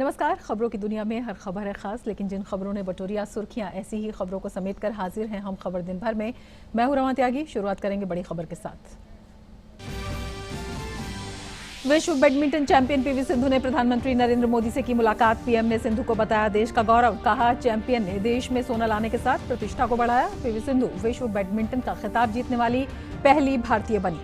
नमस्कार। खबरों की दुनिया में हर खबर है खास, लेकिन जिन खबरों ने बटोरिया सुर्खियां, ऐसी ही खबरों को समेटकर हाजिर हैं हम खबर दिन भर में। मैं हूं रमा त्यागी। शुरुआत करेंगे बड़ी खबर के साथ। विश्व बैडमिंटन चैंपियन पीवी सिंधु ने प्रधानमंत्री नरेंद्र मोदी से की मुलाकात। पीएम ने सिंधु को बताया देश का गौरव। कहा चैंपियन ने देश में सोना लाने के साथ प्रतिष्ठा को बढ़ाया। पीवी सिंधु विश्व बैडमिंटन का खिताब जीतने वाली पहली भारतीय बनी।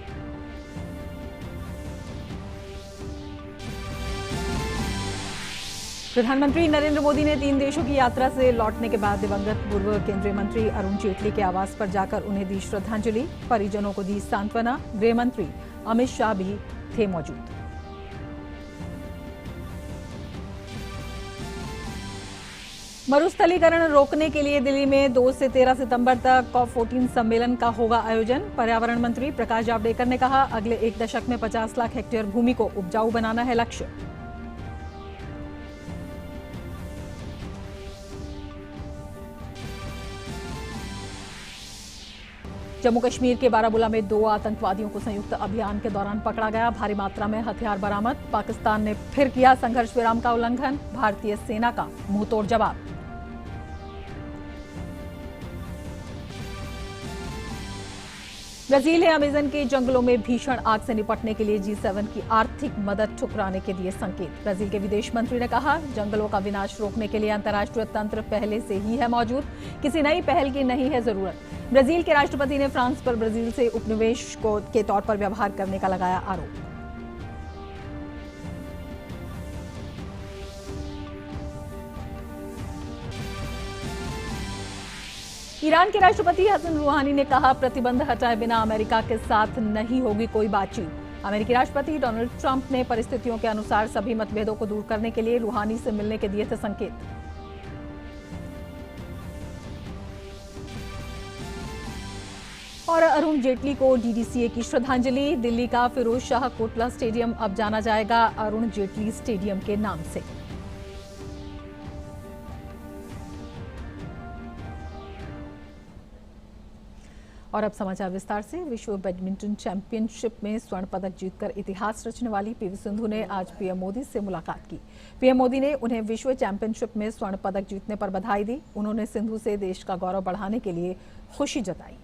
प्रधानमंत्री नरेंद्र मोदी ने 3 देशों की यात्रा से लौटने के बाद दिवंगत पूर्व केंद्रीय मंत्री अरुण जेटली के आवास पर जाकर उन्हें दी श्रद्धांजलि। परिजनों को दी सांत्वना। गृह मंत्री अमित शाह भी थे मौजूद। मरुस्थलीकरण रोकने के लिए दिल्ली में 2 से 13 सितंबर तक COP14 सम्मेलन का होगा आयोजन। पर्यावरण मंत्री प्रकाश जावड़ेकर ने कहा अगले 1 दशक में 50 लाख हेक्टेयर भूमि को उपजाऊ बनाना है लक्ष्य। जम्मू कश्मीर के बारामूला में 2 आतंकवादियों को संयुक्त अभियान के दौरान पकड़ा गया। भारी मात्रा में हथियार बरामद। पाकिस्तान ने फिर किया संघर्ष विराम का उल्लंघन। भारतीय सेना का मुंहतोड़ जवाब। ब्राजील ने अमेजन के जंगलों में भीषण आग से निपटने के लिए G7 की आर्थिक मदद ठुकराने के दिए संकेत। ब्राजील के विदेश मंत्री ने कहा जंगलों का विनाश रोकने के लिए अंतर्राष्ट्रीय तंत्र पहले से ही है मौजूद, किसी नई पहल की नहीं है जरूरत। ब्राजील के राष्ट्रपति ने फ्रांस पर ब्राजील से उपनिवेश के तौर पर व्यवहार करने का लगाया आरोप। ईरान के राष्ट्रपति हसन रूहानी ने कहा प्रतिबंध हटाए बिना अमेरिका के साथ नहीं होगी कोई बातचीत। अमेरिकी राष्ट्रपति डोनाल्ड ट्रंप ने परिस्थितियों के अनुसार सभी मतभेदों को दूर करने के लिए रूहानी से मिलने के दिए थे संकेत। और अरुण जेटली को DDCA की श्रद्धांजलि। दिल्ली का फिरोज शाह कोटला स्टेडियम अब जाना जाएगा अरुण जेटली स्टेडियम के नाम से। और अब समाचार विस्तार से। विश्व बैडमिंटन चैंपियनशिप में स्वर्ण पदक जीतकर इतिहास रचने वाली पीवी सिंधु ने आज पीएम मोदी से मुलाकात की। पीएम मोदी ने उन्हें विश्व चैंपियनशिप में स्वर्ण पदक जीतने पर बधाई दी। उन्होंने सिंधु से देश का गौरव बढ़ाने के लिए खुशी जताई।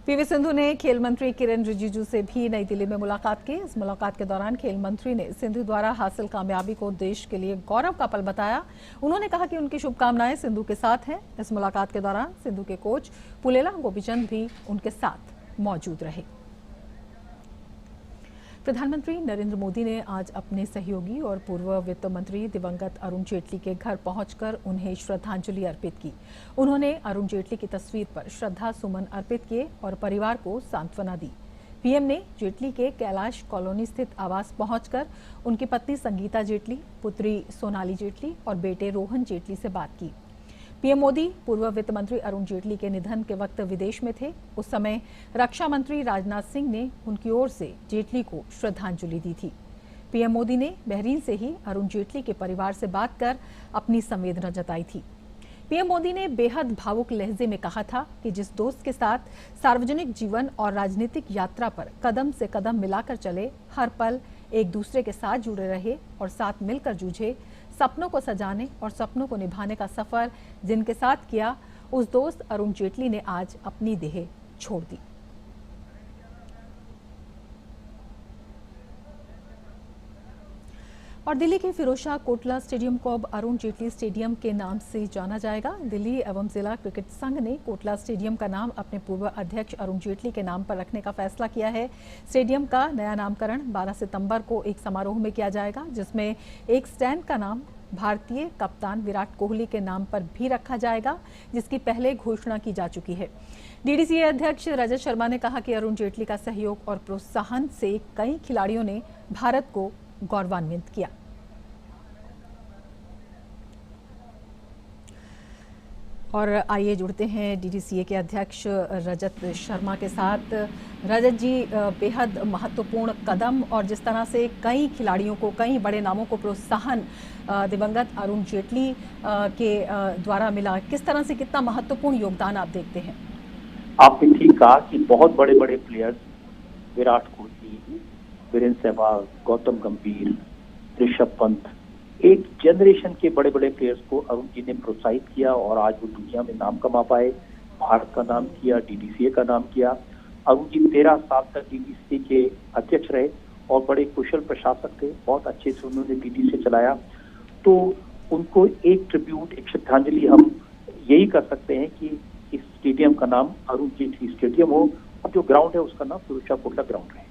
पीवी सिंधु ने खेल मंत्री किरेन रिजिजू से भी नई दिल्ली में मुलाकात की। इस मुलाकात के दौरान खेल मंत्री ने सिंधु द्वारा हासिल कामयाबी को देश के लिए गौरव का पल बताया। उन्होंने कहा कि उनकी शुभकामनाएं सिंधु के साथ हैं। इस मुलाकात के दौरान सिंधु के कोच पुलेला गोपीचंद भी उनके साथ मौजूद रहे। प्रधानमंत्री नरेंद्र मोदी ने आज अपने सहयोगी और पूर्व वित्त मंत्री दिवंगत अरुण जेटली के घर पहुंचकर उन्हें श्रद्धांजलि अर्पित की। उन्होंने अरुण जेटली की तस्वीर पर श्रद्धा सुमन अर्पित किए और परिवार को सांत्वना दी। पीएम ने जेटली के कैलाश कॉलोनी स्थित आवास पहुंचकर उनकी पत्नी संगीता जेटली, पुत्री सोनाली जेटली और बेटे रोहन जेटली से बात की। पीएम मोदी पूर्व वित्त मंत्री अरुण जेटली के निधन के वक्त विदेश में थे। उस समय रक्षा मंत्री राजनाथ सिंह ने उनकी ओर से जेटली को श्रद्धांजलि दी थी। पीएम मोदी ने बहरीन से ही अरुण जेटली के परिवार से बात कर अपनी संवेदना जताई थी। पीएम मोदी ने बेहद भावुक लहजे में कहा था कि जिस दोस्त के साथ सार्वजनिक जीवन और राजनीतिक यात्रा पर कदम से कदम मिलाकर चले, हर पल एक दूसरे के साथ जुड़े रहे और साथ मिलकर जूझे, सपनों को सजाने और सपनों को निभाने का सफर जिनके साथ किया, उस दोस्त अरुण जेटली ने आज अपनी देह छोड़ दी। और दिल्ली के फिरोज शाह कोटला स्टेडियम को अब अरुण जेटली स्टेडियम के नाम से जाना जाएगा। दिल्ली एवं जिला क्रिकेट संघ ने कोटला स्टेडियम का नाम अपने पूर्व अध्यक्ष अरुण जेटली के नाम पर रखने का फैसला किया है। स्टेडियम का नया नामकरण 12 सितंबर को एक समारोह में किया जाएगा, जिसमें एक स्टैंड का नाम भारतीय कप्तान विराट कोहली के नाम पर भी रखा जाएगा, जिसकी पहले घोषणा की जा चुकी है। DDCA अध्यक्ष रजत शर्मा ने कहा कि अरुण जेटली का सहयोग और प्रोत्साहन से कई खिलाड़ियों ने भारत को गौरवान्वित किया। और आइए जुड़ते हैं डीडीसीए के अध्यक्ष रजत शर्मा के साथ। रजत जी, बेहद महत्वपूर्ण कदम और जिस तरह से कई खिलाड़ियों को, कई बड़े नामों को प्रोत्साहन दिवंगत अरुण जेटली के द्वारा मिला, किस तरह से कितना महत्वपूर्ण योगदान आप देखते हैं? आपने ठीक कहा कि बहुत बड़े बड़े प्लेयर्स, विराट कोहली, वीरेंद्र सहवाग, गौतम गंभीर, ऋषभ पंत, एक जनरेशन के बड़े बड़े प्लेयर्स को अरुण जी ने प्रोत्साहित किया और आज वो दुनिया में नाम कमा पाए। भारत का नाम किया, डीडीसीए का नाम किया। अरुण जी 13 साल तक डीडीसीए के अध्यक्ष रहे और बड़े कुशल प्रशासक थे। बहुत अच्छे से उन्होंने डीडीसीए चलाया। तो उनको एक ट्रिब्यूट, एक श्रद्धांजलि हम यही कर सकते हैं कि इस स्टेडियम का नाम अरुण जेटली स्टेडियम हो और जो ग्राउंड है उसका नाम फिरोजशाह कोटला ग्राउंड है।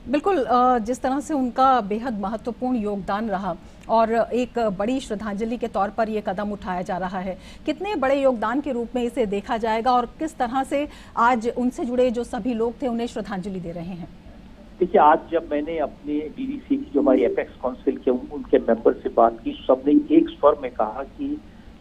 बिल्कुल, जिस तरह से उनका बेहद महत्वपूर्ण योगदान रहा और एक बड़ी श्रद्धांजलि के तौर पर यह कदम उठाया जा रहा है, कितने बड़े योगदान के रूप में इसे देखा जाएगा और किस तरह से आज उनसे जुड़े जो सभी लोग थे उन्हें श्रद्धांजलि दे रहे हैं? देखिए, आज जब मैंने अपने डीडीसी की जो हमारी एपेक्स काउंसिल के उनके मेंबर से बात की, सबने एक स्वर में कहा कि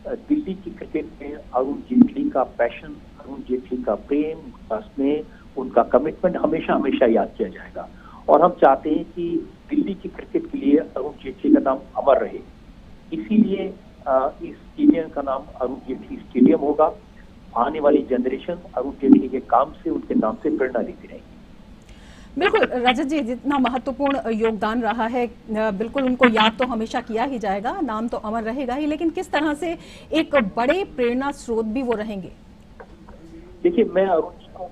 दिल्ली की क्रिकेट में अरुण जेटली का पैशन, अरुण जेटली का प्रेम, उनका स्नेह, उनका कमिटमेंट हमेशा हमेशा याद किया जाएगा। और हम चाहते हैं कि दिल्ली की क्रिकेट के लिए अरुण जेटली का नाम अमर रहे। इसीलिए इस स्टेडियम का नाम अरुण जेटली स्टेडियम होगा। आने वाली जनरेशन अरुण जेटली के काम से, उनके नाम से प्रेरणा लेती रहेगी। बिल्कुल रजत जी, जितना महत्वपूर्ण योगदान रहा है, बिल्कुल उनको याद तो हमेशा किया ही जाएगा, नाम तो अमर रहेगा ही, लेकिन किस तरह से एक बड़े प्रेरणा स्रोत भी वो रहेंगे? देखिए, मैं अरुण जी को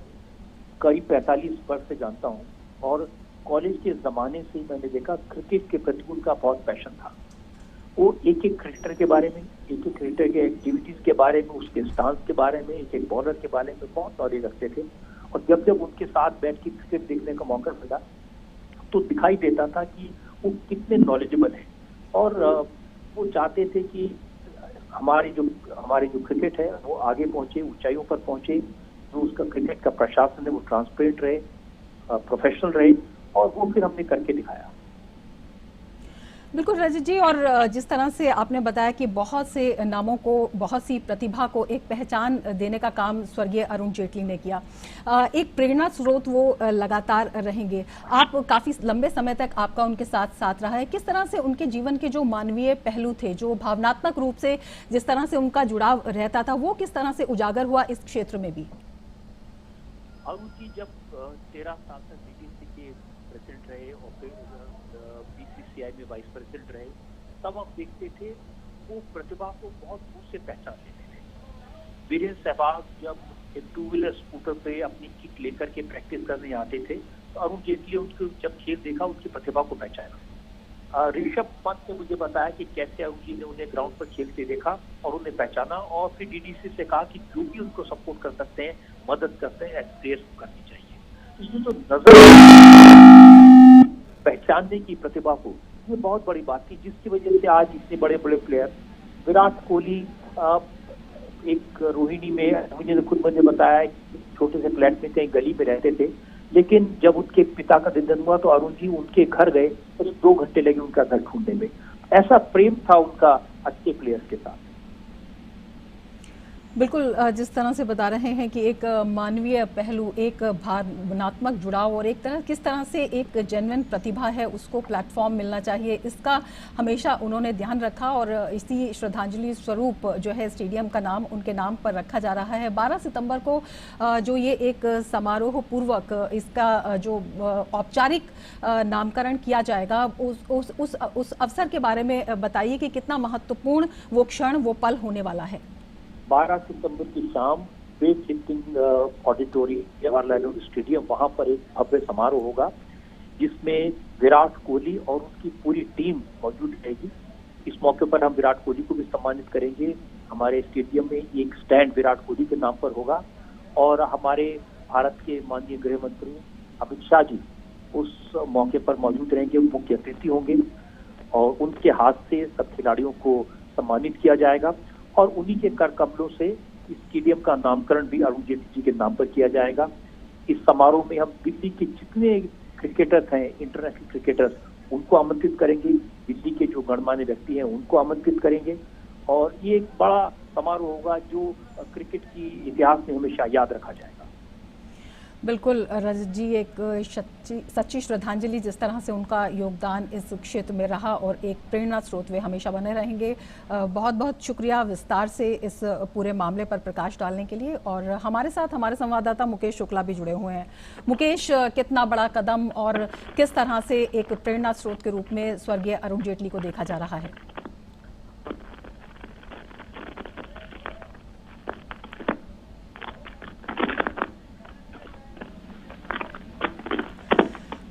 करीब 45 वर्ष से जानता हूँ और कॉलेज के जमाने से मैंने देखा क्रिकेट के प्रति उनका बहुत पैशन था। वो एक एक क्रिकेटर के बारे में, एक एक क्रिकेटर के एक्टिविटीज के बारे में, उसके स्टांस के बारे में, एक एक बॉलर के बारे में बहुत नॉलेज रखते थे। और जब जब उनके साथ बैठ के क्रिकेट देखने का मौका मिला तो दिखाई देता था कि वो कितने नॉलेजेबल है। और वो चाहते थे कि हमारी जो क्रिकेट है वो आगे पहुंचे, ऊंचाइयों पर पहुंचे। जो उसका क्रिकेट का प्रशासन है वो ट्रांसपेरेंट रहे, प्रोफेशनल रहे, और वो फिर हमने करके दिखाया। बिल्कुल रजत जी, और जिस तरह से आपने बताया कि बहुत से नामों को, बहुत सी प्रतिभा को एक पहचान देने का काम स्वर्गीय अरुण जेटली ने किया, एक प्रेरणा स्रोत वो लगातार रहेंगे। आप काफ़ी लंबे समय तक आपका उनके साथ रहा है। किस तरह से उनके जीवन के जो मानवीय पहलू थे, जो भावनात्मक रूप से जिस तरह से उनका जुड़ाव रहता था, वो किस तरह से उजागर हुआ इस क्षेत्र में भी? अरुण जी जब 13 साल तक डीडीसी के प्रेसिडेंट रहे और फिर बीसीसीआई में वाइस प्रेसिडेंट रहे, तब हम देखते थे वो प्रतिभा को बहुत दूर से पहचान लेते थे। वीरेंद्र सहवाग जब एक 2 व्हीलर स्कूटर पे अपनी किट लेकर के प्रैक्टिस करने आते थे तो अरुण जेटली उनके जब खेल देखा, उनकी प्रतिभा को पहचाना। ऋषभ पंत ने मुझे बताया कि कैसे अरुण जी ने उन्हें ग्राउंड पर खेलते देखा और उन्हें पहचाना और फिर डीडीसी से कहा कि जो भी उनको सपोर्ट कर सकते हैं, मदद करते हैं, प्लेयर्स को करनी चाहिए। ये जो नजर पहचानने की प्रतिभा को, ये बहुत बड़ी बात थी, जिसकी वजह से आज इतने बड़े बड़े प्लेयर, विराट कोहली एक रोहिणी में, मुझे खुद मुझे बताया छोटे से फ्लैट में कहीं गली में रहते थे, लेकिन जब उनके पिता का निधन हुआ तो अरुण जी उनके घर गए तो 2 घंटे लगे उनका घर ढूंढने में। ऐसा प्रेम था उनका अच्छे प्लेयर्स के साथ। बिल्कुल, जिस तरह से बता रहे हैं कि एक मानवीय पहलू, एक भावनात्मक जुड़ाव और एक तरह किस तरह से एक जेन्युइन प्रतिभा है उसको प्लेटफॉर्म मिलना चाहिए, इसका हमेशा उन्होंने ध्यान रखा और इसी श्रद्धांजलि स्वरूप जो है स्टेडियम का नाम उनके नाम पर रखा जा रहा है। 12 सितंबर को जो ये एक समारोह पूर्वक इसका जो औपचारिक नामकरण किया जाएगा, उस अवसर के बारे में बताइए कि कितना महत्वपूर्ण वो क्षण, वो पल होने वाला है। 12 सितंबर की शाम वेद Hilton auditorium, Jawaharlal Nehru stadium, वहां पर एक भव्य समारोह होगा जिसमें विराट कोहली और उनकी पूरी टीम मौजूद रहेगी। इस मौके पर हम विराट कोहली को भी सम्मानित करेंगे। हमारे स्टेडियम में एक स्टैंड विराट कोहली के नाम पर होगा और हमारे भारत के माननीय गृह मंत्री अमित शाह जी उस मौके पर मौजूद रहेंगे, मुख्य अतिथि होंगे और उनके हाथ से सब खिलाड़ियों को सम्मानित किया जाएगा और उन्हीं के कर कमलों से इस स्टेडियम का नामकरण भी अरुण जेटली जी के नाम पर किया जाएगा। इस समारोह में हम दिल्ली के जितने क्रिकेटर्स हैं, इंटरनेशनल क्रिकेटर्स, उनको आमंत्रित करेंगे, दिल्ली के जो गणमान्य व्यक्ति हैं उनको आमंत्रित करेंगे और ये एक बड़ा समारोह होगा जो क्रिकेट की इतिहास में हमेशा याद रखा जाएगा। बिल्कुल रजत जी, एक सच्ची श्रद्धांजलि, जिस तरह से उनका योगदान इस क्षेत्र में रहा और एक प्रेरणा स्रोत वे हमेशा बने रहेंगे। बहुत बहुत शुक्रिया विस्तार से इस पूरे मामले पर प्रकाश डालने के लिए। और हमारे साथ हमारे संवाददाता मुकेश शुक्ला भी जुड़े हुए हैं। मुकेश, कितना बड़ा कदम और किस तरह से एक प्रेरणा स्रोत के रूप में स्वर्गीय अरुण जेटली को देखा जा रहा है?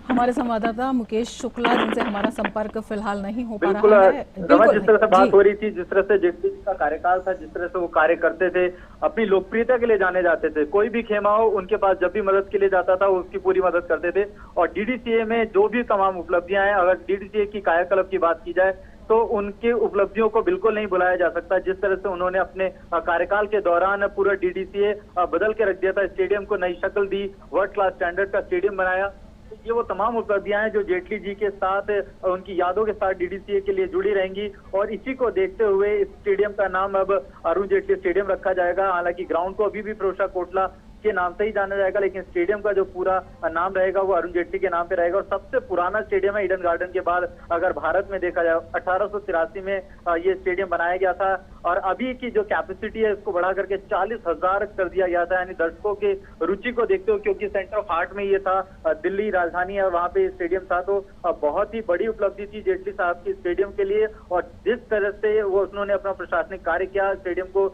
हमारे संवाददाता मुकेश शुक्ला, जिनसे हमारा संपर्क फिलहाल नहीं हो पा रहा है। बिल्कुल, जिस तरह से बात हो रही थी, जिस तरह से जेटली जी का कार्यकाल था, जिस तरह से वो कार्य करते थे, अपनी लोकप्रियता के लिए जाने जाते थे। कोई भी खेमा हो, उनके पास जब भी मदद के लिए जाता था, वो उसकी पूरी मदद करते थे। और डीडीसीए में जो भी तमाम उपलब्धियां हैं, अगर डीडीसीए की कायाकल्प की बात की जाए तो उनके उपलब्धियों को बिल्कुल नहीं भुलाया जा सकता। जिस तरह से उन्होंने अपने कार्यकाल के दौरान पूरा डीडीसीए बदल के रख दिया था, स्टेडियम को नई शक्ल दी, वर्ल्ड क्लास स्टैंडर्ड का स्टेडियम बनाया। ये वो तमाम उपलब्धियां हैं जो जेटली जी के साथ, उनकी यादों के साथ डीडीसीए के लिए जुड़ी रहेंगी। और इसी को देखते हुए इस स्टेडियम का नाम अब अरुण जेटली स्टेडियम रखा जाएगा। हालांकि ग्राउंड को अभी भी फिरोज शाह कोटला के नाम से ही जाना जाएगा, लेकिन स्टेडियम का जो पूरा नाम रहेगा वो अरुण जेटली के नाम पे रहेगा। और सबसे पुराना स्टेडियम है ईडन गार्डन के बाद, अगर भारत में देखा जाए 1883 में ये स्टेडियम बनाया गया था। और अभी की जो कैपेसिटी है इसको बढ़ा करके 40,000 कर दिया गया था, यानी दर्शकों के रुचि को देखते हुए, क्योंकि सेंटर ऑफ हार्ट में ये था, दिल्ली राजधानी है, वहां पे स्टेडियम था। तो बहुत ही बड़ी उपलब्धि थी जेटली साहब की स्टेडियम के लिए। और जिस तरह से वो उन्होंने अपना प्रशासनिक कार्य किया, स्टेडियम को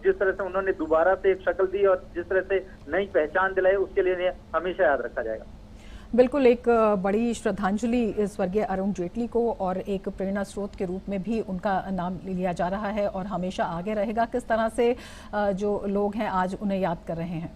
जिस तरह से उन्होंने दोबारा से एक शक्ल दी और जिस तरह से नई पहचान दिलाई, उसके लिए हमेशा याद रखा जाएगा। बिल्कुल, एक बड़ी श्रद्धांजलि स्वर्गीय अरुण जेटली को और एक प्रेरणा स्रोत के रूप में भी उनका नाम लिया जा रहा है और हमेशा आगे रहेगा। किस तरह से जो लोग हैं आज उन्हें याद कर रहे हैं?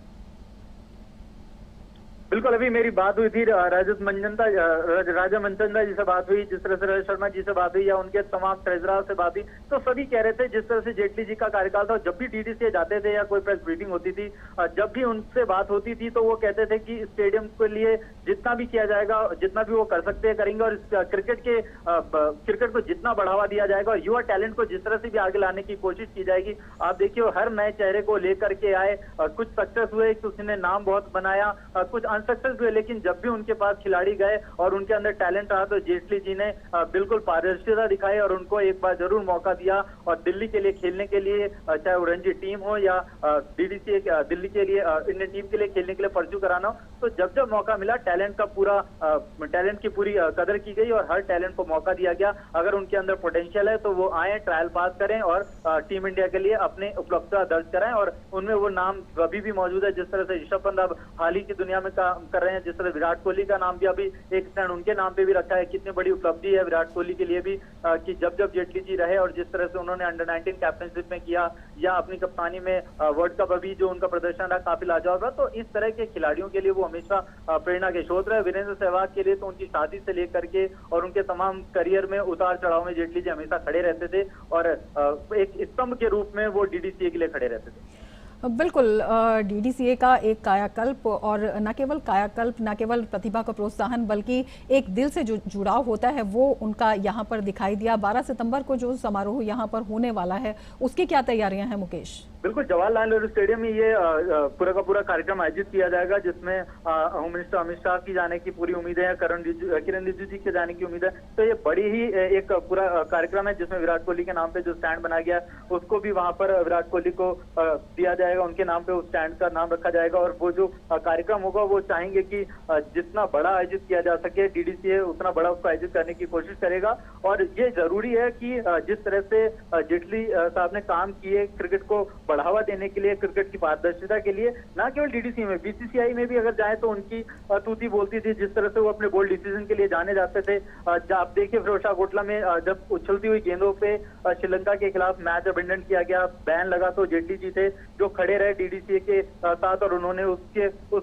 बिल्कुल, अभी मेरी बात हुई थी राजा मंचंदा जी से बात हुई, जिस तरह से रजत शर्मा जी से बात हुई या उनके तमाम ट्रेजरर से बात हुई, तो सभी कह रहे थे जिस तरह से जेटली जी का कार्यकाल था, जब भी डीडीसीए जाते थे या कोई प्रेस ब्रीफिंग होती थी, जब भी उनसे बात होती थी तो वो कहते थे कि स्टेडियम के लिए जितना भी किया जाएगा, जितना भी वो कर सकते हैं करेंगे। और क्रिकेट को जितना बढ़ावा दिया जाएगा और युवा टैलेंट को जिस तरह से भी आगे लाने की कोशिश की जाएगी। आप देखिए, हर नए चेहरे को लेकर के आए, कुछ सक्सेस हुए, कुछ ने नाम बहुत बनाया, कुछ सक्सेस हुए, लेकिन जब भी उनके पास खिलाड़ी गए और उनके अंदर टैलेंट रहा तो जेटली जी ने बिल्कुल पारदर्शिता दिखाई और उनको एक बार जरूर मौका दिया। और दिल्ली के लिए खेलने के लिए, चाहे वो रणजी टीम हो या डीडीसी दिल्ली के लिए इंडियन टीम के लिए खेलने के लिए परस्यू कराना हो, तो जब जब मौका मिला टैलेंट की पूरी कदर की गई और हर टैलेंट को मौका दिया गया। अगर उनके अंदर पोटेंशियल है तो वो आए, ट्रायल पास करें और टीम इंडिया के लिए अपने उपलब्धता दर्ज कराएं। और उनमें वो नाम अभी भी मौजूद है। जिस तरह से ऋषभ पंत अब हाल ही की दुनिया में काम कर रहे हैं, जिस तरह विराट कोहली का नाम भी अभी एक स्टैंड उनके नाम पे भी रखा है। कितनी बड़ी उपलब्धि है विराट कोहली के लिए भी कि जब जब जेटली जी रहे और जिस तरह से उन्होंने अंडर-19 कैप्टनशिप में किया या अपनी कप्तानी में वर्ल्ड कप अभी जो उनका प्रदर्शन रहा काफी लाजवाब रहा। तो इस तरह के खिलाड़ियों के लिए वो हमेशा प्रेरणा के स्रोत रहे। वीरेंद्र सहवाग के लिए तो उनकी शादी से लेकर के और उनके तमाम करियर में उतार चढ़ाव में जेटली जी हमेशा खड़े रहते थे और एक स्तंभ के रूप में वो डीडीसीए के लिए खड़े रहते थे। बिल्कुल, डीडीसीए का एक कायाकल्प और न केवल कायाकल्प, न केवल प्रतिभा का प्रोत्साहन, बल्कि एक दिल से जो जुड़ाव होता है वो उनका यहाँ पर दिखाई दिया। 12 सितंबर को जो समारोह यहाँ पर होने वाला है उसकी क्या तैयारियां हैं मुकेश? बिल्कुल, जवाहरलाल नेहरू स्टेडियम में ये पूरा का पूरा कार्यक्रम आयोजित किया जाएगा, जिसमें होम मिनिस्टर अमित शाह की जाने की पूरी उम्मीद है, किरण रिजिजू जी के जाने की उम्मीद है। तो ये बड़ी ही एक पूरा कार्यक्रम है जिसमें विराट कोहली के नाम पे जो स्टैंड बनाया गया उसको भी वहां पर विराट कोहली को दिया जाएगा, उनके नाम पे उस स्टैंड का नाम रखा जाएगा। और वो जो कार्यक्रम होगा वो चाहेंगे कि जितना बड़ा आयोजित किया जा सके, डीडीसीए उतना बड़ा उसको आयोजित करने की कोशिश करेगा। और ये जरूरी है कि जिस तरह से जेटली साहब ने काम किए क्रिकेट को बढ़ावा देने के लिए, क्रिकेट की पारदर्शिता के लिए, ना केवल डीडीसी में, बीसीसीआई में भी अगर जाए तो उनकी तूती बोलती थी। जिस तरह से वो अपने बोल्ड डिसीजन के लिए जाने जाते थे। आप देखिए फिरोज शाह कोटला में जब उछलती हुई गेंदों पे श्रीलंका के खिलाफ मैच अबेंडन किया गया, बैन लगा, तो जेटली जी थे जो खड़े रहे डीडीसीए के साथ और उन्होंने उस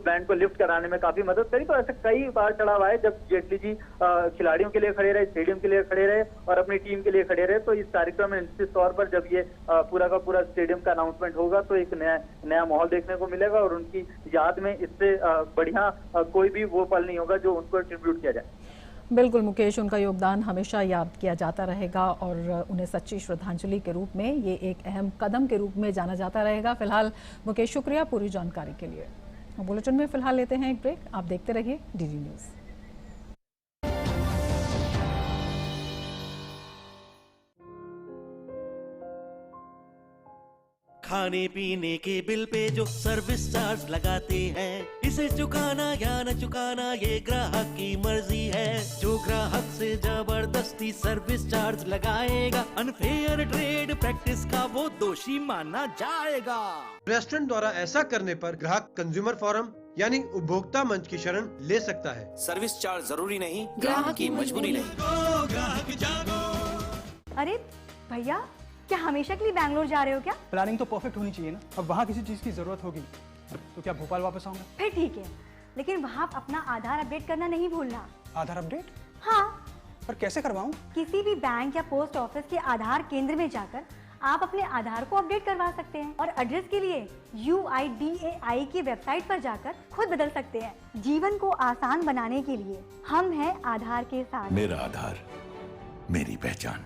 बैन को लिफ्ट कराने में काफी मदद करी। तो ऐसे कई बार चढ़ाव आए जब जेटली जी खिलाड़ियों के लिए खड़े रहे, स्टेडियम के लिए खड़े रहे और अपनी टीम के लिए खड़े रहे। तो इस कार्यक्रम में निश्चित तौर पर जब ये पूरा का पूरा स्टेडियम का अनाउंसमेंट होगा तो एक नया माहौल देखने को मिलेगा और उनकी याद में इससे बढ़िया कोई भी वो पल नहीं होगा जो उनको ट्रिब्यूट किया जाए। बिल्कुल मुकेश, उनका योगदान हमेशा याद किया जाता रहेगा और उन्हें सच्ची श्रद्धांजलि के रूप में ये एक अहम कदम के रूप में जाना जाता रहेगा। फिलहाल मुकेश, शुक्रिया पूरी जानकारी के लिए। बुलेटिन में फिलहाल लेते हैं एक ब्रेक। आप देखते रहिए डीडी न्यूज़। खाने पीने के बिल पे जो सर्विस चार्ज लगाते हैं, इसे चुकाना या न चुकाना ये ग्राहक की मर्जी है। जो ग्राहक से जबरदस्ती सर्विस चार्ज लगाएगा, अनफेयर ट्रेड प्रैक्टिस का वो दोषी माना जाएगा। रेस्टोरेंट द्वारा ऐसा करने पर ग्राहक कंज्यूमर फोरम यानी उपभोक्ता मंच की शरण ले सकता है। सर्विस चार्ज जरूरी नहीं, ग्राहक की मजबूरी नहीं। अरे भैया, क्या हमेशा के लिए बैंगलोर जा रहे हो क्या? प्लानिंग तो परफेक्ट होनी चाहिए ना। अब वहाँ किसी चीज़ की ज़रूरत होगी तो क्या भोपाल वापस आऊँगा? फिर ठीक है, लेकिन वहाँ अपना आधार अपडेट करना नहीं भूलना। आधार अपडेट? हाँ। पर कैसे करवाऊँ? किसी भी बैंक या पोस्ट ऑफिस के आधार केंद्र में जाकर आप अपने आधार को अपडेट करवा सकते हैं और एड्रेस के लिए UIDAI की वेबसाइट पर जाकर खुद बदल सकते हैं। जीवन को आसान बनाने के लिए हम हैं आधार के साथ। मेरा आधार, मेरी पहचान।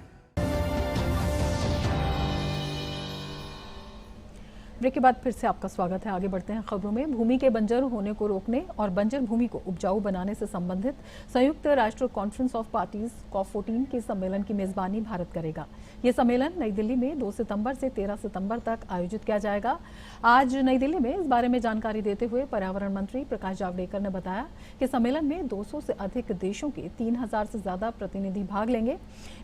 ब्रेक के बाद फिर से आपका स्वागत है। आगे बढ़ते हैं खबरों में। भूमि के बंजर होने को रोकने और बंजर भूमि को उपजाऊ बनाने से संबंधित संयुक्त राष्ट्र कॉन्फ्रेंस ऑफ पार्टीज COP14 के सम्मेलन की मेजबानी भारत करेगा। ये सम्मेलन नई दिल्ली में 2 सितंबर से 13 सितंबर तक आयोजित किया जाएगा। आज नई दिल्ली में इस बारे में जानकारी देते हुए पर्यावरण मंत्री प्रकाश जावड़ेकर ने बताया कि सम्मेलन में 200 से अधिक देशों के 3000 से ज्यादा प्रतिनिधि भाग लेंगे।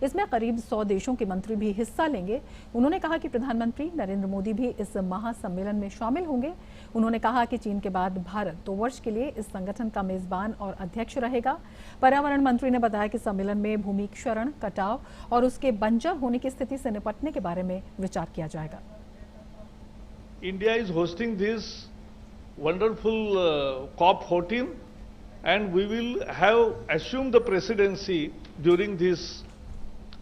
इसमें करीब 100 देशों के मंत्री भी हिस्सा लेंगे। उन्होंने कहा कि प्रधानमंत्री नरेंद्र मोदी भी इस सम्मेलन में शामिल होंगे। उन्होंने कहा कि चीन के बाद भारत 2 वर्ष के लिए इस संगठन का मेजबान और अध्यक्ष रहेगा। पर्यावरण मंत्री ने बताया कि सम्मेलन में भूमि क्षरण, कटाव और उसके बंजर होने की स्थिति से निपटने के बारे में विचार किया जाएगा। India is hosting this wonderful COP14 and we will have assumed the presidency during this,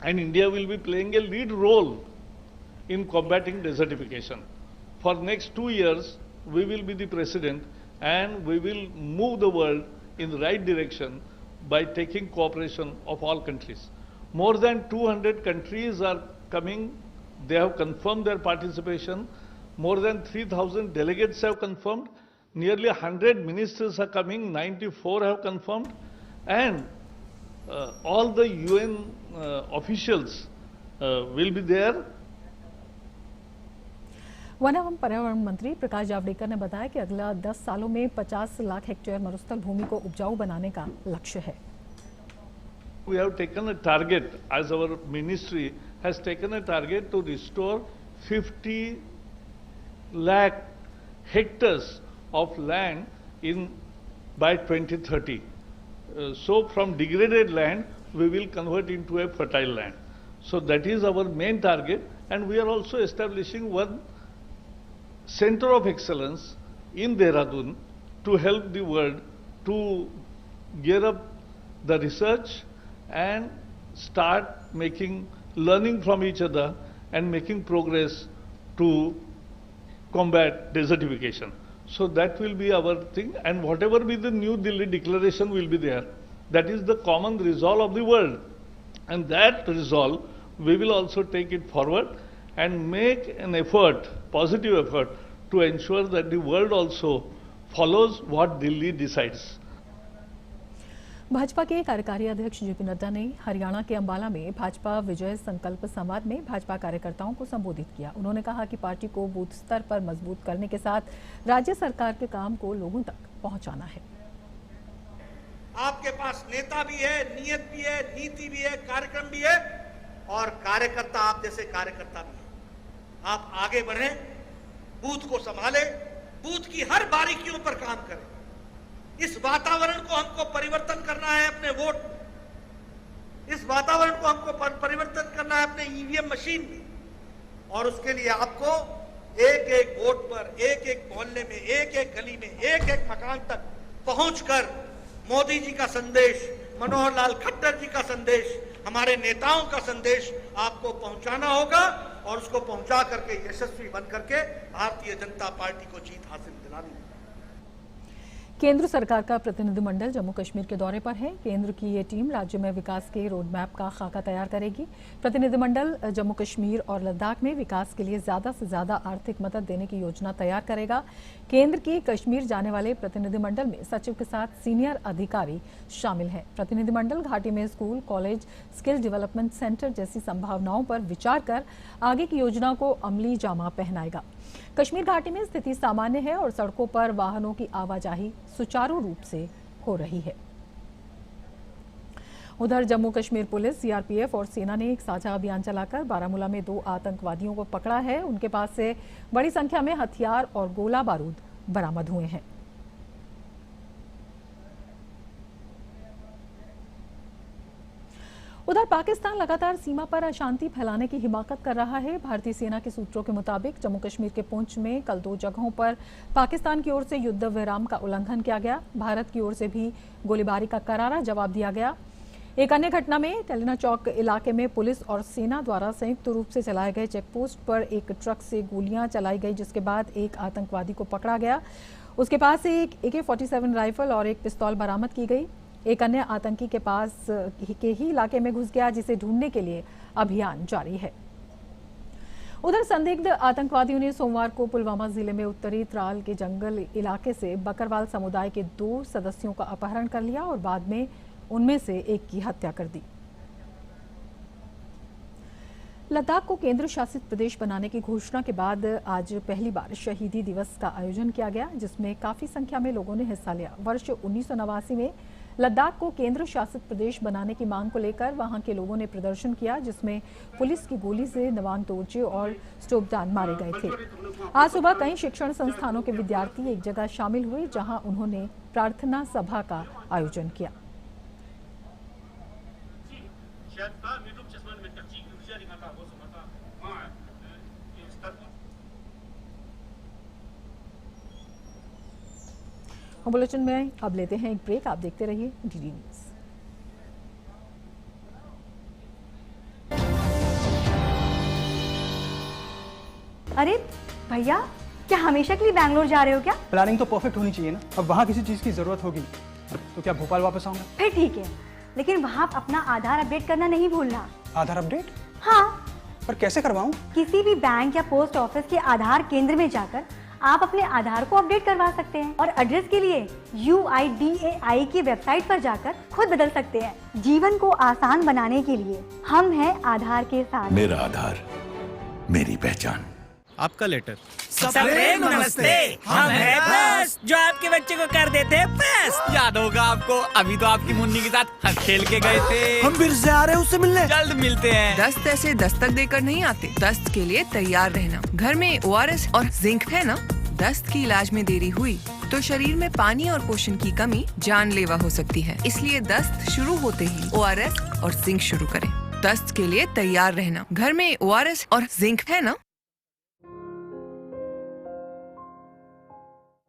and India will be playing a lead role in combating desertification. For next 2 years, we will be the president and we will move the world in the right direction by taking cooperation of all countries. More than 200 countries are coming. They have confirmed their participation. More than 3,000 delegates have confirmed. Nearly 100 ministers are coming. 94 have confirmed. And all the UN officials will be there. One एवं पर्यावरण मंत्री प्रकाश जावड़ेकर ने बताया कि अगला 10 सालों में 50 lakh hectare मरुस्थल भूमि को उपजाऊ बनाने का लक्ष्य है। We have taken a target, as our ministry has taken a target to restore 50 lakh hectares of land by 2030. So from degraded land, we will convert into a fertile land. So that is our main target, and we are also establishing one Center of Excellence in Dehradun to help the world to gear up the research and start learning from each other and making progress to combat desertification. So that will be our thing, and whatever be the New Delhi declaration will be there. That is the common resolve of the world, and that resolve we will also take it forward and make an effort, positive effort, to ensure that the world also follows what Delhi decides. Bhajpa के कार्यकारी अध्यक्ष JP Nadda ने हरियाणा के अंबाला में भाजपा विजय संकल्प संवाद में भाजपा कार्यकर्ताओं को संबोधित किया। उन्होंने कहा कि पार्टी को बूथ स्तर पर मजबूत करने के साथ राज्य सरकार के काम को लोगों तक पहुंचाना है। आपके पास नेता भी है, नियत भी है, नीति भी है, कार्यक्रम भी है और कार्यकर्ता आप जैसे कार्यकर्ता भी है। आप आगे बढ़ें, बूथ को संभालें, बूथ की हर बारीकियों पर काम करें। इस वातावरण को हमको परिवर्तन करना है अपने वोट में। इस वातावरण को हमको परिवर्तन करना है अपने ईवीएम मशीन में, और उसके लिए आपको एक एक वोट पर, एक एक मोहल्ले में, एक एक गली में, एक एक मकान तक पहुंचकर मोदी जी का संदेश, मनोहर लाल खट्टर जी का संदेश, हमारे नेताओं का संदेश आपको पहुंचाना होगा और उसको पहुंचा करके यशस्वी बन करके भारतीय जनता पार्टी को जीत हासिल दिलानी होगी। केंद्र सरकार का प्रतिनिधिमंडल जम्मू कश्मीर के दौरे पर है। केंद्र की ये टीम राज्य में विकास के रोड मैप का खाका तैयार करेगी। प्रतिनिधिमंडल जम्मू कश्मीर और लद्दाख में विकास के लिए ज्यादा से ज्यादा आर्थिक मदद देने की योजना तैयार करेगा। केंद्र की कश्मीर जाने वाले प्रतिनिधिमंडल में सचिव के साथ सीनियर अधिकारी शामिल हैं। प्रतिनिधिमंडल घाटी में school, college, skill development centre जैसी संभावनाओं पर विचार कर आगे की योजना को अमली जामा पहनाएगा। कश्मीर घाटी में स्थिति सामान्य है और सड़कों पर वाहनों की आवाजाही सुचारू रूप से हो रही है। उधर जम्मू कश्मीर पुलिस, सीआरपीएफ और सेना ने एक साझा अभियान चलाकर बारामूला में 2 आतंकवादियों को पकड़ा है। उनके पास से बड़ी संख्या में हथियार और गोला बारूद बरामद हुए हैं। उधर पाकिस्तान लगातार सीमा पर अशांति फैलाने की हिमाकत कर रहा है। भारतीय सेना के सूत्रों के मुताबिक जम्मू कश्मीर के पुंछ में कल 2 जगहों पर पाकिस्तान की ओर से युद्ध विराम का उल्लंघन किया गया। भारत की ओर से भी गोलीबारी का करारा जवाब दिया गया। एक अन्य घटना में टेलिना चौक इलाके में पुलिस और सेना द्वारा संयुक्त रूप से चलाए गए चेकपोस्ट पर एक ट्रक से गोलियां चलाई गई, जिसके बाद एक आतंकवादी को पकड़ा गया। उसके पास से एक AK-47 राइफल और एक पिस्तौल बरामद की गई। एक अन्य आतंकी के पास के ही इलाके में घुस गया, जिसे ढूंढने के लिए अभियान जारी है। उधर संदिग्ध आतंकवादियों ने सोमवार को पुलवामा जिले में उत्तरी त्राल के जंगल इलाके से बकरवाल समुदाय के 2 सदस्यों का अपहरण कर लिया और बाद में उनमें से एक की हत्या कर दी। लद्दाख को केंद्र शासित प्रदेश बनाने की घोषणा के बाद आज पहली बार शहीदी दिवस का आयोजन किया गया, जिसमें काफी संख्या में लोगों ने हिस्सा लिया। वर्ष 1989 में लद्दाख को केंद्र शासित प्रदेश बनाने की मांग को लेकर वहां के लोगों ने प्रदर्शन किया, जिसमें पुलिस की गोली से नवांग तोरचे और स्टोपदान मारे गए थे। आज सुबह कई शिक्षण संस्थानों के विद्यार्थी एक जगह शामिल हुए, जहां उन्होंने प्रार्थना सभा का आयोजन किया। बुलेटिन में अब लेते हैं एक ब्रेक। आप देखते रहिए डीडी न्यूज। अरे भैया, क्या हमेशा के लिए बैंगलोर जा रहे हो क्या? प्लानिंग तो परफेक्ट होनी चाहिए ना। अब वहाँ किसी चीज की जरूरत होगी तो क्या भोपाल वापस आऊंगा? फिर ठीक है, लेकिन वहाँ अपना आधार अपडेट करना नहीं भूलना। आधार अपडेट? हाँ। पर कैसे करवाऊँ? किसी भी बैंक या पोस्ट ऑफिस के आधार केंद्र में जाकर आप अपने आधार को अपडेट करवा सकते हैं और एड्रेस के लिए UIDAI की वेबसाइट पर जाकर खुद बदल सकते हैं। जीवन को आसान बनाने के लिए हम हैं आधार के साथ। मेरा आधार, मेरी पहचान। आपका लेटर। सबरे नमस्ते, हम हैं बस, जो आपके बच्चे को कर देते हैं बस। याद होगा आपको, अभी तो आपकी मुन्नी के साथ हम खेल के गए थे। हम फिर से आ रहे हैं उससे मिलने। जल्द मिलते हैं। दस्त ऐसे दस्तक देकर नहीं आते। दस्त के लिए तैयार रहना। घर में ORS और जिंक है ना? दस्त की इलाज में देरी हुई तो शरीर में पानी और पोषण की कमी जानलेवा हो सकती है। इसलिए दस्त शुरू होते ही ORS और जिंक शुरू करें। दस्त के लिए तैयार रहना। घर में ORS और जिंक है ना?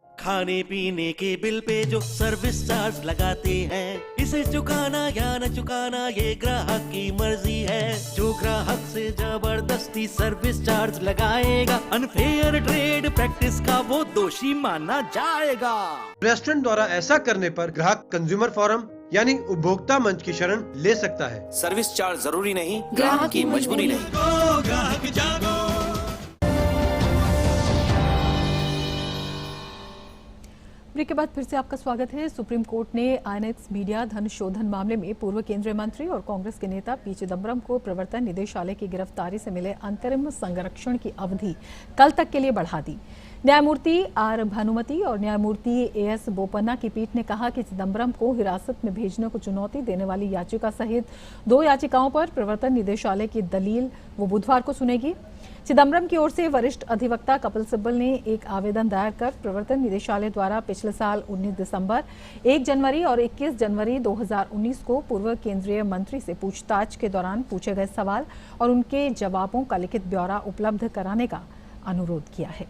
खाने पीने के बिल पे जो सर्विस चार्ज लगाते हैं, इसे चुकाना या न चुकाना ये ग्राहक की मर्जी है। जो ग्राहक से जबरदस्ती सर्विस चार्ज लगाएगा, अनफेयर ट्रेड प्रैक्टिस का वो दोषी माना जाएगा। रेस्टोरेंट द्वारा ऐसा करने पर ग्राहक कंज्यूमर फोरम यानी उपभोक्ता मंच की शरण ले सकता है। सर्विस चार्ज जरूरी नहीं, ग्राहक की मजबूरी नहीं। ग्राहक जागो। ब्रेक के बाद फिर से आपका स्वागत है। सुप्रीम कोर्ट ने INX मीडिया धन शोधन मामले में पूर्व केंद्रीय मंत्री और कांग्रेस के नेता P चिदम्बरम को प्रवर्तन निदेशालय की गिरफ्तारी से मिले अंतरिम संरक्षण की अवधि कल तक के लिए बढ़ा दी। न्यायमूर्ति R भानुमति और न्यायमूर्ति AS बोपन्ना की पीठ ने कहा कि चिदम्बरम को हिरासत में भेजने को चुनौती देने वाली याचिका सहित 2 याचिकाओं पर प्रवर्तन निदेशालय की दलील वो बुधवार को सुनेगी। चिदम्बरम की ओर से वरिष्ठ अधिवक्ता कपिल सिब्बल ने एक आवेदन दायर कर प्रवर्तन निदेशालय द्वारा पिछले साल 19 दिसंबर, 1 जनवरी और 21 जनवरी 2019 को पूर्व केंद्रीय मंत्री से पूछताछ के दौरान पूछे गए सवाल और उनके जवाबों का लिखित ब्यौरा उपलब्ध कराने का अनुरोध किया है।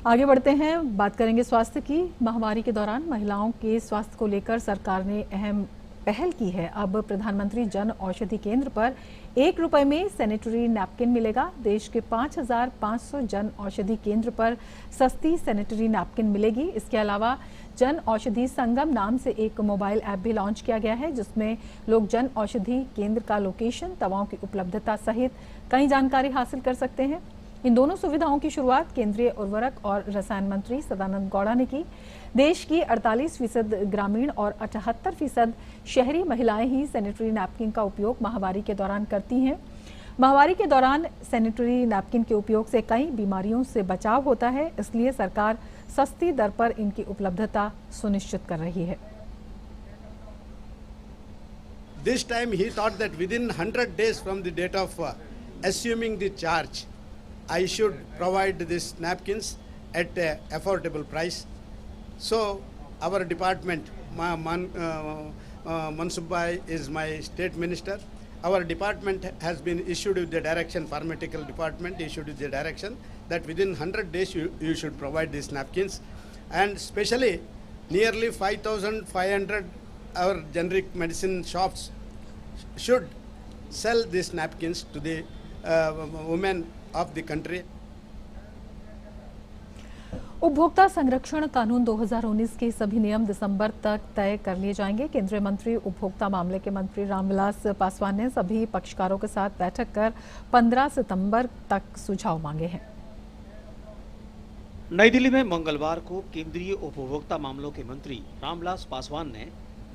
आगे बढ़ते हैं, बात करेंगे स्वास्थ्य की। महामारी के दौरान महिलाओं के स्वास्थ्य को लेकर सरकार ने अहम पहल की है। अब प्रधानमंत्री जन औषधि केंद्र पर 1 रुपए में सैनिटरी नैपकिन मिलेगा। देश के 5,500 जन औषधि केंद्र पर सस्ती सैनिटरी नैपकिन मिलेगी। इसके अलावा जन औषधि संगम नाम से एक मोबाइल ऐप भी लॉन्च किया गया है, जिसमें लोग जन औषधि केंद्र का लोकेशन, दवाओं की उपलब्धता सहित कई जानकारी हासिल कर सकते हैं। इन दोनों सुविधाओं की शुरुआत केंद्रीय उर्वरक और रसायन मंत्री सदानंद गौड़ा ने की। देश की 48% ग्रामीण और 78% शहरी महिलाएं ही सैनिटरी नैपकिन का उपयोग माहवारी के दौरान करती हैं। माहवारी के दौरान सैनिटरी नैपकिन के उपयोग से कई बीमारियों से बचाव होता है, इसलिए सरकार सस्ती दर पर इनकी उपलब्धता सुनिश्चित कर रही है। This time he thought that within 100 days from the date of assuming the charge, I should provide these napkins at an affordable price. So our department, Mansukh Bhai is my state minister. Our department has been issued with the direction, pharmaceutical department issued with the direction that within 100 days you should provide these napkins. And especially nearly 5,500 our generic medicine shops should sell these napkins to the women of the country. उपभोक्ता संरक्षण कानून 2019 के सभी नियम दिसंबर तक तय कर लिए जाएंगे। केंद्रीय मंत्री उपभोक्ता मामले के मंत्री रामविलास पासवान ने सभी पक्षकारों के साथ बैठक कर 15 सितंबर तक सुझाव मांगे हैं। नई दिल्ली में मंगलवार को केंद्रीय उपभोक्ता मामलों के मंत्री रामविलास पासवान ने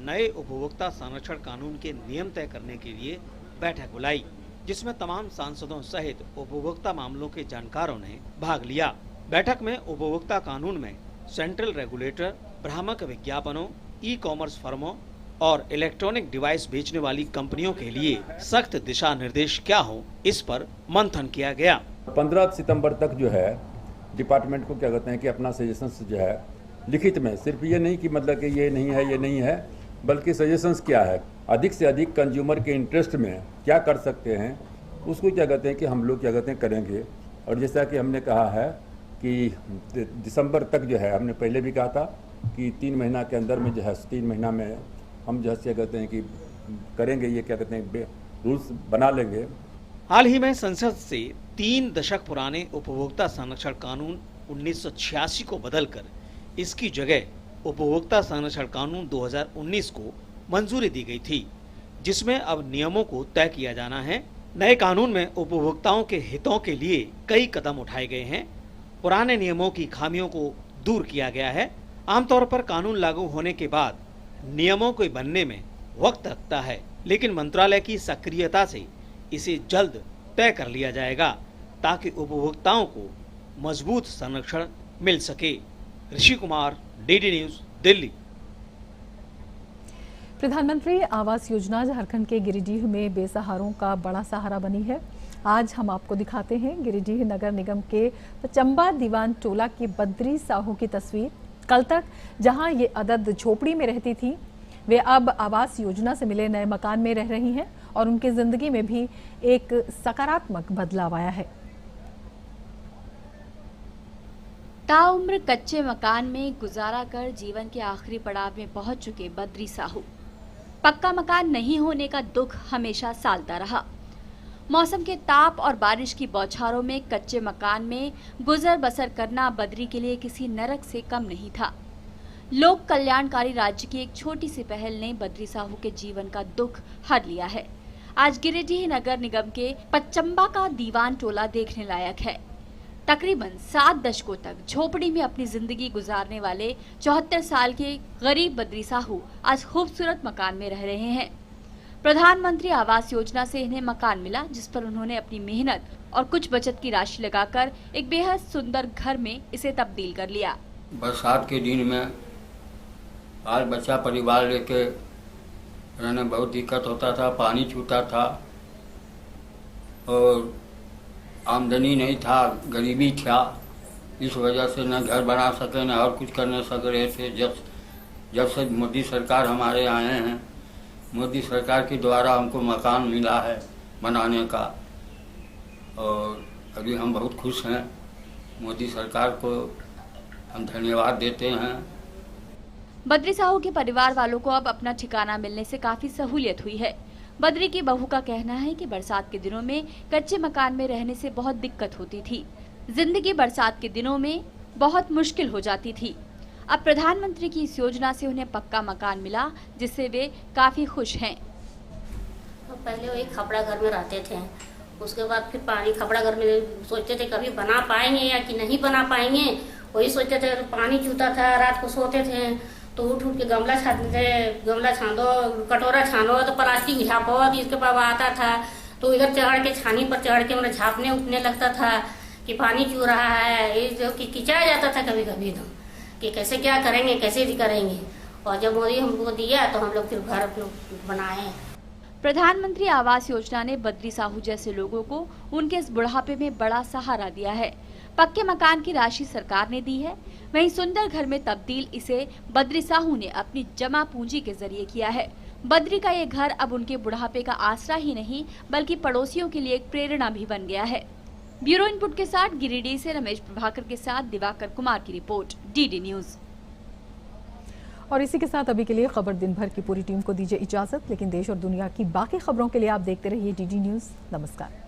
नए उपभोक्ता संरक्षण कानून के नियम तय करने के लिए बैठक बुलाई, जिसमें तमाम सांसदों सहित उपभोक्ता मामलों के जानकारों ने भाग लिया। बैठक में उपभोक्ता कानून में सेंट्रल रेगुलेटर, भ्रामक विज्ञापनों, ई कॉमर्स फर्मों और इलेक्ट्रॉनिक डिवाइस बेचने वाली कंपनियों के लिए सख्त दिशा निर्देश क्या हो, इस पर मंथन किया गया। 15 सितंबर तक जो है डिपार्टमेंट को क्या कहते हैं कि अपना सजेशंस जो है लिखित में, सिर्फ ये नहीं कि मतलब कि ये नहीं है, बल्कि सजेशंस क्या है, अधिक से अधिक कंज्यूमर के इंटरेस्ट में क्या कर सकते हैं, उसको क्या कहते हैं कि हम लोग क्या कहते हैं करेंगे। और जैसा कि हमने कहा है कि दिसंबर तक जो है, हमने पहले भी कहा था कि 3 महीना के अंदर में जो है 3 महीना में हम जो है क्या कहते हैं कि करेंगे, ये क्या कहते हैं रूल्स बना लेंगे। हाल ही में संसद से 3 दशक पुराने उपभोक्ता संरक्षण कानून 1986 को बदलकर इसकी जगह उपभोक्ता संरक्षण कानून 2019 को मंजूरी दी गई थी, जिसमें अब नियमों को तय किया जाना है। नए कानून में उपभोक्ताओं के हितों के लिए कई कदम उठाए गए हैं। पुराने नियमों की खामियों को दूर किया गया है। आमतौर पर कानून लागू होने के बाद नियमों को बनने में वक्त लगता है, लेकिन मंत्रालय की सक्रियता से इसे जल्द तय कर लिया जाएगा ताकि उपभोक्ताओं को मजबूत संरक्षण मिल सके। Rishi Kumar, DD news, Delhi. प्रधानमंत्री आवास योजना झारखंड के गिरिडीह में बेसहारों का बड़ा सहारा बनी है। आज हम आपको दिखाते हैं गिरिडीह नगर निगम के चंबा दीवान टोला की बद्री साहू की तस्वीर। कल तक जहां ये अदद झोपड़ी में रहती थी, वे अब आवास योजना से मिले नए मकान में रह रही हैं और उनकी जिंदगी में भी एक सकारात्मक बदलाव आया है। ताउम्र कच्चे मकान में गुजारा कर जीवन के आखिरी पड़ाव में पहुंच चुके बद्री साहू, पक्का मकान नहीं होने का दुख हमेशा सालता रहा। मौसम के ताप और बारिश की बौछारों में कच्चे मकान में गुजर बसर करना बद्री के लिए किसी नरक से कम नहीं था। लोक कल्याणकारी राज्य की एक छोटी सी पहल ने बद्री साहू के जीवन का दुख हर लिया है। आज गिरिडीह नगर निगम के पचम्बा का दीवान टोला देखने लायक है। तकरीबन 7 दशकों तक झोपड़ी में अपनी जिंदगी गुजारने वाले 74 साल के गरीब बद्री साहू आज खूबसूरत मकान में रह रहे हैं। प्रधानमंत्री आवास योजना से इन्हें मकान मिला, जिस पर उन्होंने अपनी मेहनत और कुछ बचत की राशि लगाकर एक बेहद सुंदर घर में इसे तब्दील कर लिया। बरसात के दिन में बाल बच्चा परिवार लेके रहने बहुत दिक्कत होता था, पानी छूटा था और आमदनी नहीं था, गरीबी था। इस वजह से न घर बना सके न और कुछ कर न सक रहे थे। जब से मोदी सरकार हमारे आए हैं, मोदी सरकार के द्वारा हमको मकान मिला है बनाने का और अभी हम बहुत खुश हैं। मोदी सरकार को हम धन्यवाद देते हैं। बद्री साहू के परिवार वालों को अब अपना ठिकाना मिलने से काफी सहूलियत हुई है। बद्री की बहू का कहना है कि बरसात के दिनों में कच्चे मकान में रहने से बहुत दिक्कत होती थी। जिंदगी बरसात के दिनों में बहुत मुश्किल हो जाती थी। अब प्रधानमंत्री की इस योजना से उन्हें पक्का मकान मिला, जिससे वे काफी खुश हैं। तो पहले वो एक खपड़ा घर में रहते थे, उसके बाद फिर पानी खपड़ा घर में सोचते थे कभी बना पाएंगे या कि नहीं बना पाएंगे, वही सोचते थे। तो पानी चूता था, रात को सोते थे तो उठ के गमला छानते थे, गमला छानो, कटोरा छानो तो प्लास्टिक झाँपो, तो इसके पास आता था तो इधर चढ़ के छानी पर चढ़ के मतलब झाँपने उठने लगता था कि पानी चू रहा है। ये जो कि किचाया जाता था कभी कभी तो कि कैसे क्या करेंगे, कैसे भी करेंगे। और जब मोदी हमको दिया तो हम लोग फिर घर बनाए। प्रधानमंत्री आवास योजना ने बद्री साहू जैसे लोगों को उनके इस बुढ़ापे में बड़ा सहारा दिया है। पक्के मकान की राशि सरकार ने दी है, वहीं सुंदर घर में तब्दील इसे बद्री साहू ने अपनी जमा पूंजी के जरिए किया है। बद्री का ये घर अब उनके बुढ़ापे का आसरा ही नहीं बल्कि पड़ोसियों के लिए एक प्रेरणा भी बन गया है। ब्यूरो इनपुट के साथ गिरिडीह से रमेश प्रभाकर के साथ दिवाकर कुमार की रिपोर्ट, डीडी न्यूज। और इसी के साथ अभी के लिए खबर दिन भर की पूरी टीम को दीजिए इजाजत, लेकिन देश और दुनिया की बाकी खबरों के लिए आप देखते रहिए डीडी न्यूज। नमस्कार।